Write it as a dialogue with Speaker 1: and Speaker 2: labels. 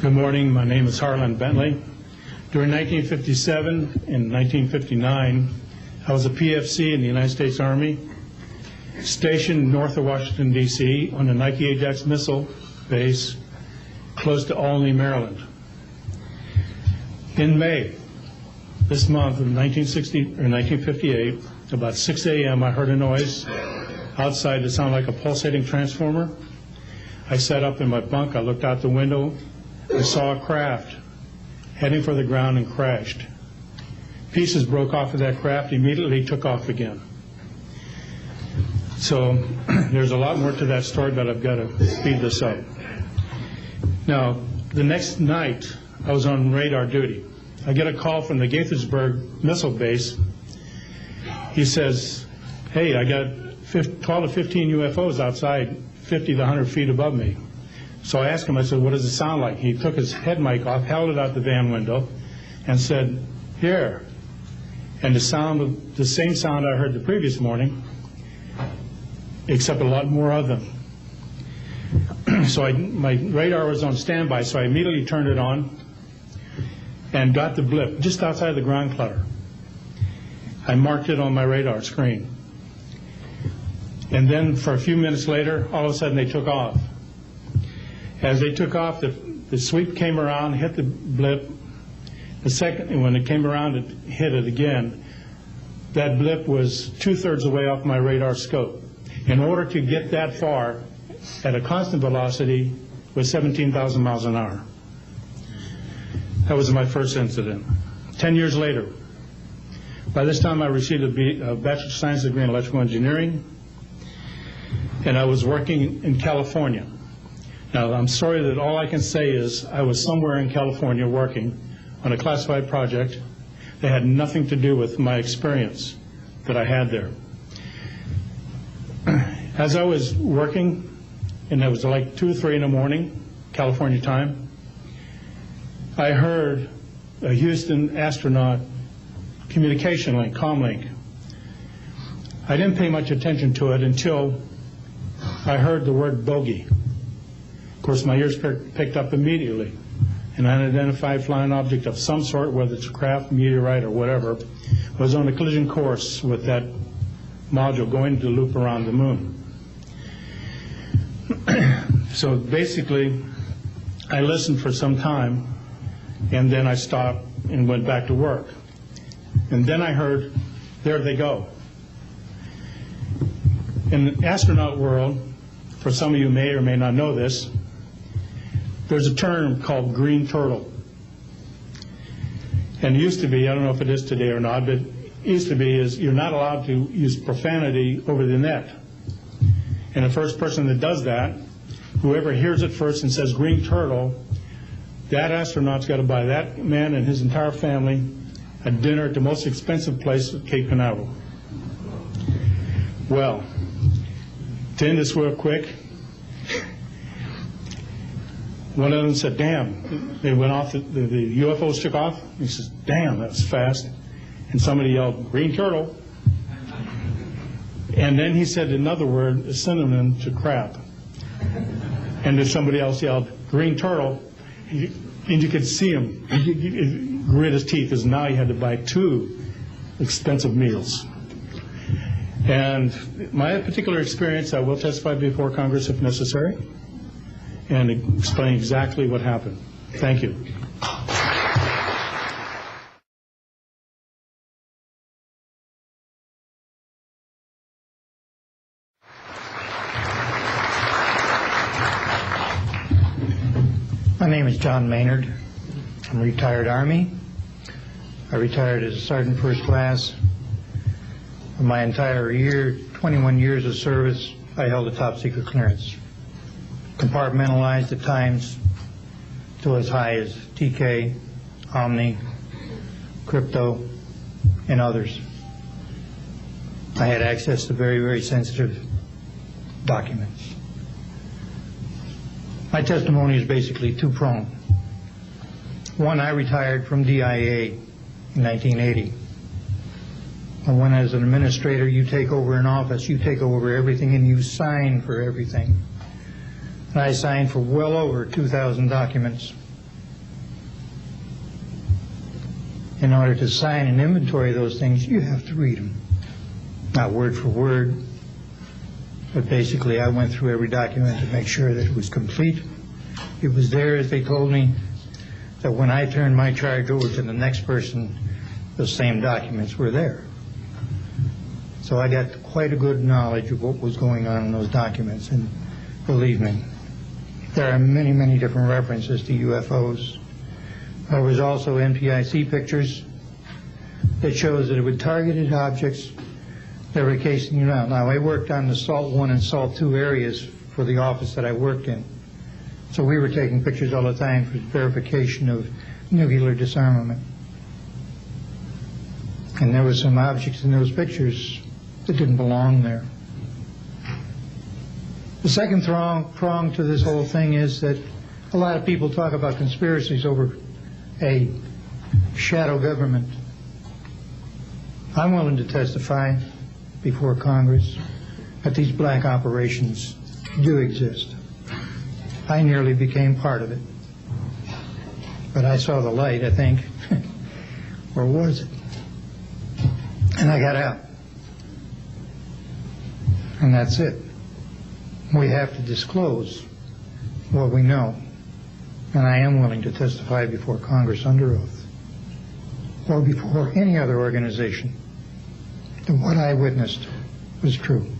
Speaker 1: Good morning. My name is Harlan Bentley. During 1957 and 1959, I was a PFC in the United States Army, stationed north of Washington, D.C. on the Nike Ajax missile base close to Olney, Maryland. In May, this month of 1958, about 6 a.m., I heard a noise outside that sounded like a pulsating transformer. I sat up in my bunk. I looked out the window. I saw a craft heading for the ground and crashed. Pieces broke off of that craft, immediately took off again. So there's a lot more to that story, but I've got to speed this up. Now, the next night, I was on radar duty. I get a call from the Gaithersburg missile base. He says, hey, I got 12 to 15 UFOs outside 50 to 100 feet above me. So I asked him, I said, what does it sound like? He took his head mic off, held it out the van window, and said, here. And the same sound I heard the previous morning, except a lot more of them. So my radar was on standby, so I immediately turned it on and got the blip just outside the ground clutter. I marked it on my radar screen. And then for a few minutes later, all of a sudden they took off. As they took off, the sweep came around, hit the blip. The second, when it came around, it hit it again. That blip was 2/3 the way off my radar scope. In order to get that far at a constant velocity was 17,000 miles an hour. That was my first incident. 10 years later, by this time I received a Bachelor of Science degree in electrical engineering, and I was working in California. Now, I'm sorry that all I can say is I was somewhere in California working on a classified project that had nothing to do with my experience that I had there. As I was working, and it was like 2 or 3 in the morning, California time, I heard a Houston astronaut communication link, comlink. I didn't pay much attention to it until I heard the word bogey. Of course, my ears picked up immediately. An unidentified flying object of some sort, whether it's a craft, meteorite, or whatever, was on a collision course with that module going to loop around the moon. So basically, I listened for some time, and then I stopped and went back to work. And then I heard, there they go. In the astronaut world, for some of you may or may not know this, there's a term called green turtle. And it used to be, I don't know if it is today or not, but it used to be is you're not allowed to use profanity over the net. And the first person that does that, whoever hears it first and says green turtle, that astronaut's got to buy that man and his entire family a dinner at the most expensive place at Cape Canaveral. Well, to end this real quick, one of them said, damn, they went off, the UFOs took off. He says, damn, that was fast. And somebody yelled, green turtle. And then he said another word, a synonym to crap. And then somebody else yelled, green turtle. And you could see him grit his teeth, because now he had to buy 2 expensive meals. And my particular experience, I will testify before Congress if necessary, and explain exactly what happened. Thank you.
Speaker 2: My name is John Maynard. I'm a retired Army. I retired as a Sergeant First Class. For my entire 21 years of service, I held a top secret clearance. Compartmentalized at times to as high as TK, Omni, Crypto, and others. I had access to very, very sensitive documents. My testimony is basically two-pronged. One, I retired from DIA in 1980. And when as an administrator you take over an office, you take over everything and you sign for everything. And I signed for well over 2,000 documents in order to sign and inventory those things, you have to read them. Not word for word, but basically I went through every document to make sure that it was complete. It was there, as they told me, that when I turned my charge over to the next person, the same documents were there. So I got quite a good knowledge of what was going on in those documents, and believe me, there are many, many different references to UFOs. There was also NPIC pictures that shows that it would targeted objects that were casing you out. Now, I worked on the SALT 1 and SALT 2 areas for the office that I worked in. So we were taking pictures all the time for verification of nuclear disarmament. And there were some objects in those pictures that didn't belong there. The second prong to this whole thing is that a lot of people talk about conspiracies over a shadow government. I'm willing to testify before Congress that these black operations do exist. I nearly became part of it. But I saw the light, I think. Or was it? And I got out. And that's it. We have to disclose what we know. And I am willing to testify before Congress under oath, or before any other organization, that what I witnessed was true.